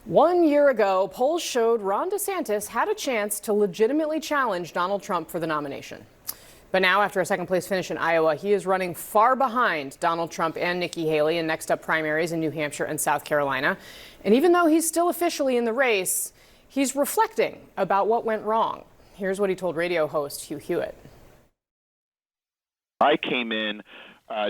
1 year ago, polls showed Ron DeSantis had a chance to legitimately challenge Donald Trump for the nomination. But now, after a second-place finish in Iowa, he is running far behind Donald Trump and Nikki Haley in next-up primaries in New Hampshire and South Carolina. And even though he's still officially in the race, he's reflecting about what went wrong. Here's what he told radio host Hugh Hewitt. I came in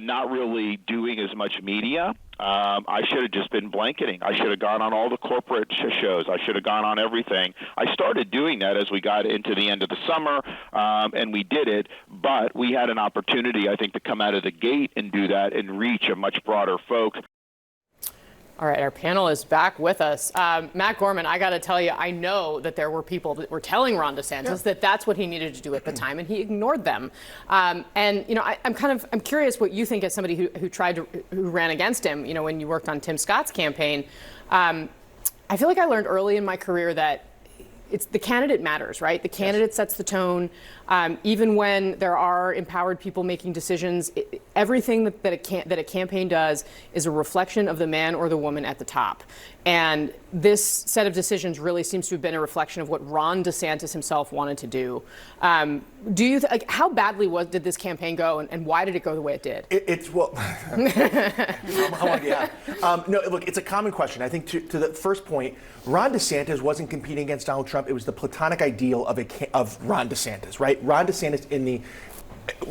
not really doing as much media. I should have just been blanketing. I should have gone on all the corporate shows. I should have gone on everything. I started doing that as we got into the end of the summer, and we did it. But we had an opportunity, I think, to come out of the gate and do that and reach a much broader folks. All right, our panel is back with us. Matt Gorman, I got to tell you, I know that there were people that were telling Ron DeSantis that that's what he needed to do at the time, and he ignored them. And you know, I'm curious what you think as somebody who ran against him. You know, when you worked on Tim Scott's campaign, I feel like I learned early in my career that it's the candidate matters, right? The candidate sets the tone. Even when there are empowered people making decisions, everything that a campaign does is a reflection of the man or the woman at the top. And this set of decisions really seems to have been a reflection of what Ron DeSantis himself wanted to do. Do you how badly did this campaign go, and why did it go the way it did? No, look, it's a common question. I think to the first point, Ron DeSantis wasn't competing against Donald Trump. It was the platonic ideal of Ron DeSantis, right? Ron DeSantis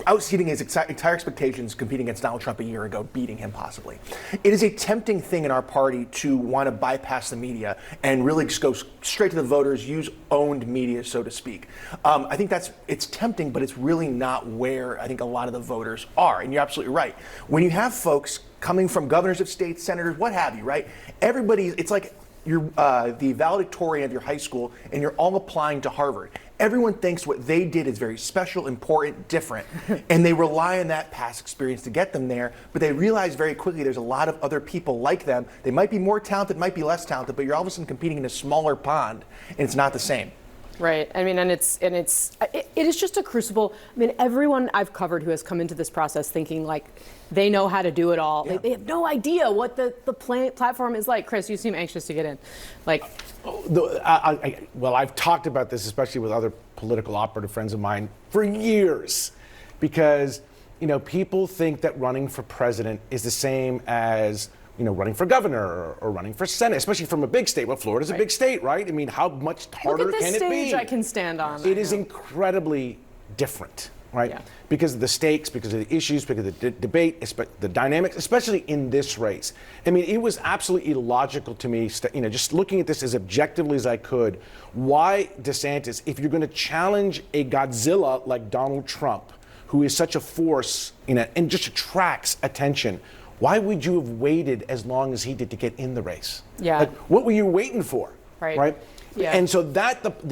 outseating his entire expectations, competing against Donald Trump a year ago, beating him possibly. It is a tempting thing in our party to want to bypass the media and really just go straight to the voters, use owned media, so to speak. I think it's tempting, but it's really not where I think a lot of the voters are. And you're absolutely right. When you have folks coming from governors of states, senators, what have you, right? It's like you're the valedictorian of your high school and you're all applying to Harvard. Everyone thinks what they did is very special, important, different, and they rely on that past experience to get them there, but they realize very quickly there's a lot of other people like them. They might be more talented, might be less talented, but you're all of a sudden competing in a smaller pond, and it's not the same. Right. I mean, it is just a crucible. I mean, everyone I've covered who has come into this process thinking like they know how to do it all. Yeah. They have no idea what the platform is like. Chris, you seem anxious to get in. Well, I've talked about this, especially with other political operative friends of mine, for years, because people think that running for president is the same as running for governor or running for Senate, especially from a big state. Well, Florida's a big state, right? I mean, how much harder can it be? Look at this stage I can stand on. It is incredibly different, right? Yeah. Because of the stakes, because of the issues, because of the debate, the dynamics, especially in this race. I mean, it was absolutely illogical to me, just looking at this as objectively as I could, why DeSantis, if you're going to challenge a Godzilla like Donald Trump, who is such a force, and just attracts attention, why would you have waited as long as he did to get in the race? Yeah. What were you waiting for? Right. Yeah. And so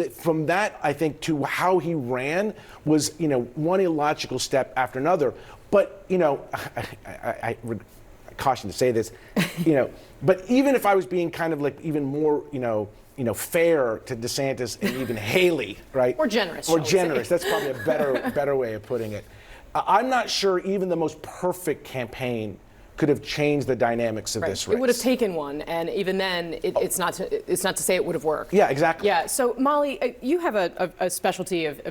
from that, I think, to how he ran was, one illogical step after another. But, I caution to say this, but even if I was being kind of like even more, fair to DeSantis and even Haley, right? Or generous. That's probably a better way of putting it. I'm not sure even the most perfect campaign could have changed the dynamics of this race. It would have taken one, and even then, it's not to say it would have worked. Yeah, exactly. Yeah. So Molly, you have a specialty of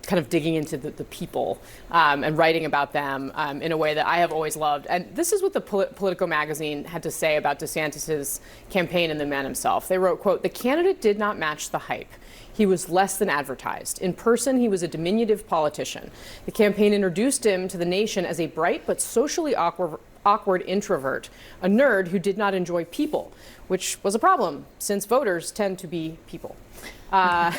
kind of digging into the people and writing about them in a way that I have always loved. And this is what the Politico magazine had to say about DeSantis's campaign and the man himself. They wrote, quote, "The candidate did not match the hype. He was less than advertised. In person, he was a diminutive politician. The campaign introduced him to the nation as a bright but socially awkward introvert, a nerd who did not enjoy people, which was a problem since voters tend to be people." What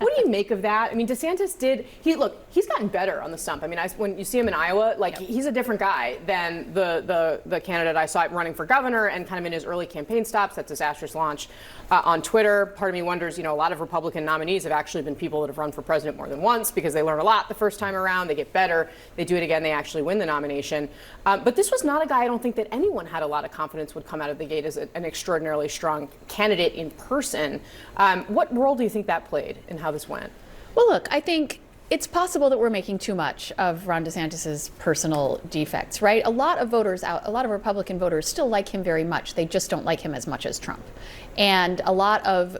do you make of that? I mean, DeSantis he's gotten better on the stump. I mean, when you see him in Iowa, he's a different guy than the candidate I saw running for governor and kind of in his early campaign stops, that disastrous launch on Twitter. Part of me wonders, a lot of Republican nominees have actually been people that have run for president more than once because they learn a lot the first time around, they get better, they do it again, they actually win the nomination. But this was not a guy I don't think that anyone had a lot of confidence would come out of the gate as an extraordinarily strong candidate in person. What role do you think that played in how this went? Well, look, I think It's possible that we're making too much of Ron DeSantis's personal defects, right? A lot of Republican voters still like him very much. They just don't like him as much as Trump. And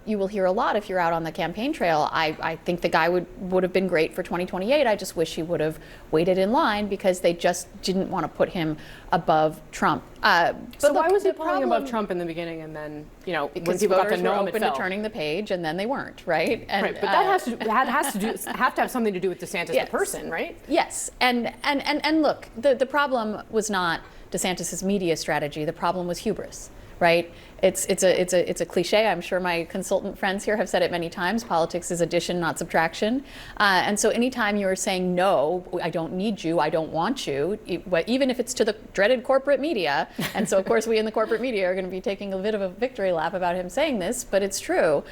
you will hear a lot if you're out on the campaign trail. I think the guy would have been great for 2028. I just wish he would have waited in line because they just didn't want to put him above Trump. So why was he polling above Trump in the beginning, and then when because people got to voters know were him, it open fell? to turning the page, and then they weren't, right? And, Right, but that has to have something to do with DeSantis Yes. the person, right? Yes, and look, the problem was not DeSantis's media strategy. The problem was hubris, right? It's a cliche. I'm sure my consultant friends here have said it many times. Politics is addition, not subtraction. And so anytime you're saying, no, I don't need you, I don't want you, even if it's to the dreaded corporate media, and so of course we in the corporate media are going to be taking a bit of a victory lap about him saying this, but it's true.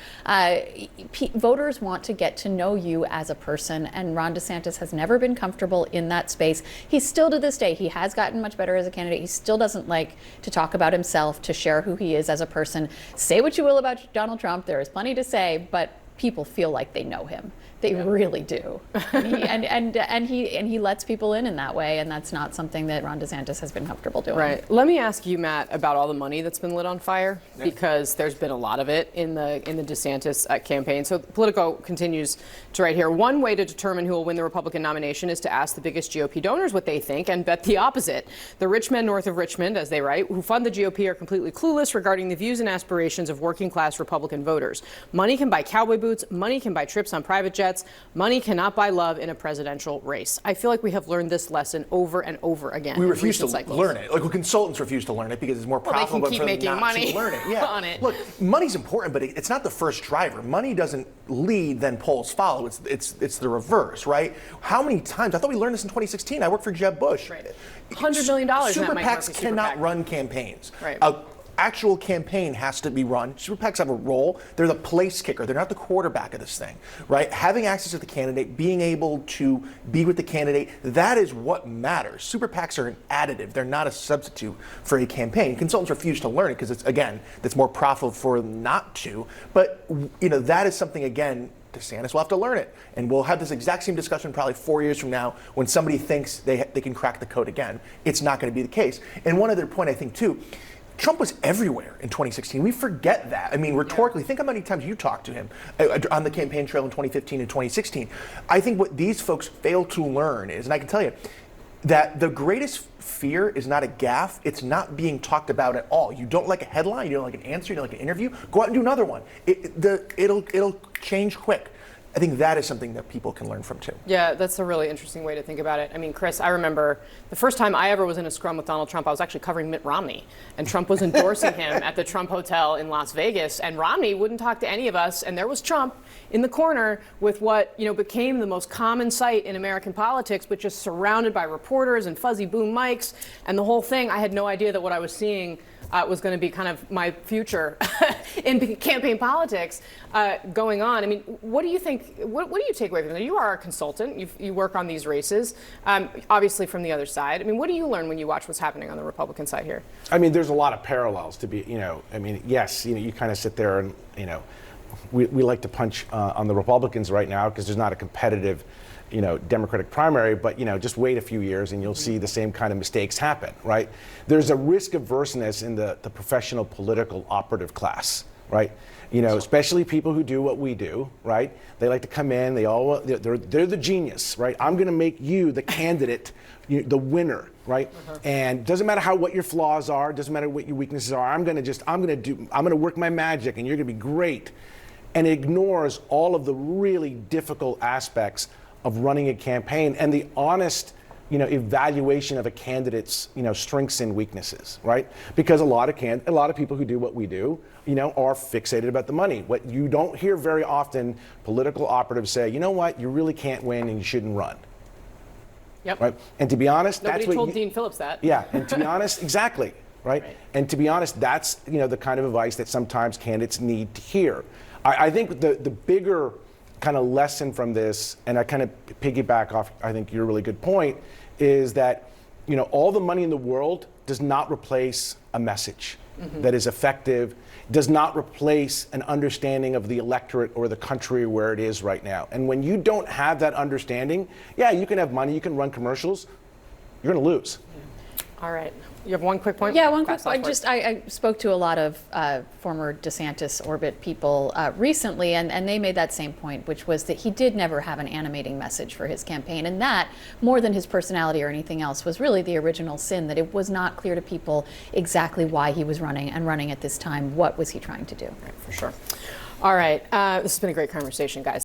Voters want to get to know you as a person, and Ron DeSantis has never been comfortable in that space. He's still, to this day, he has gotten much better as a candidate. He still doesn't like to talk about himself, to share who he is as a person. Say what you will about Donald Trump, there is plenty to say, but people feel like they know him. They really do. And he lets people in that way, and that's not something that Ron DeSantis has been comfortable doing. Right. Let me ask you, Matt, about all the money that's been lit on fire, because there's been a lot of it in the DeSantis campaign. So Politico continues to write here, one way to determine who will win the Republican nomination is to ask the biggest GOP donors what they think and bet the opposite. The rich men north of Richmond, as they write, who fund the GOP are completely clueless regarding the views and aspirations of working class Republican voters. Money can buy cowboy boots. Money can buy trips on private jets. Money cannot buy love in a presidential race. I feel like we have learned this lesson over and over again. We refuse to cycles. learn it. Like, consultants refuse to learn it because it's more profitable keep for them making not money to learn it. Yeah. on it. Look, money's important, but it's not the first driver. Money doesn't lead, then polls follow. It's the reverse, right? How many times? I thought we learned this in 2016. I worked for Jeb Bush. Right. $100 million. Super PACs cannot run campaigns. Right. Actual campaign has to be run. Super PACs have a role. They're the place kicker. They're not the quarterback of this thing, right? Having access to the candidate, being able to be with the candidate, that is what matters. Super PACs are an additive. They're not a substitute for a campaign. Consultants refuse to learn it because it's, again, that's more profitable for them not to. But, that is something, again, DeSantis will have to learn it. And we'll have this exact same discussion probably 4 years from now when somebody thinks they can crack the code again. It's not going to be the case. And one other point, I think, too, Trump was everywhere in 2016. We forget that. I mean, rhetorically, think how many times you talked to him on the campaign trail in 2015 and 2016. I think what these folks fail to learn is, and I can tell you, that the greatest fear is not a gaffe. It's not being talked about at all. You don't like a headline, you don't like an answer, you don't like an interview, go out and do another one. It'll change quick. I think that is something that people can learn from too. Yeah, that's a really interesting way to think about it. I mean, Chris, I remember the first time I ever was in a scrum with Donald Trump, I was actually covering Mitt Romney, and Trump was endorsing him at the Trump Hotel in Las Vegas, and Romney wouldn't talk to any of us, and there was Trump in the corner with what became the most common sight in American politics, but just surrounded by reporters and fuzzy boom mics, and the whole thing. I had no idea that what I was seeing was going to be kind of my future in campaign politics going on. I mean, what do you think? What do you take away from that? You are a consultant. You work on these races, obviously from the other side. I mean, what do you learn when you watch what's happening on the Republican side here? I mean, there's a lot of parallels to be. Yes, you kind of sit there and we like to punch on the Republicans right now because there's not a competitive Democratic primary, but just wait a few years and you'll see the same kind of mistakes happen, right? There's a risk averseness in the professional political operative class, right? Especially people who do what we do, right? They like to come in, they're the genius, right? I'm gonna make you the candidate, the winner, right? And doesn't matter what your flaws are, doesn't matter what your weaknesses are, I'm gonna work my magic and you're gonna be great. And it ignores all of the really difficult aspects of running a campaign and the honest, evaluation of a candidate's, strengths and weaknesses, right? Because a lot of people who do what we do, are fixated about the money. What you don't hear very often, political operatives say, you know what, you really can't win and you shouldn't run. Yep. Right. And to be honest, Nobody that's what told Dean Phillips that. Yeah. And to be honest, exactly. Right. And to be honest, that's the kind of advice that sometimes candidates need to hear. I think the bigger kind of lesson from this, and I kind of piggyback off, I think your really good point, is that, all the money in the world does not replace a message that is effective. does not replace an understanding of the electorate or the country where it is right now. And when you don't have that understanding, yeah, you can have money, you can run commercials, you're going to lose. All right. You have one quick point? Yeah, one quick Fast point. last word. I spoke to a lot of former DeSantis orbit people recently, and they made that same point, which was that he did never have an animating message for his campaign. And that, more than his personality or anything else, was really the original sin, that it was not clear to people exactly why he was running and running at this time. What was he trying to do? For sure. All right. This has been a great conversation, guys.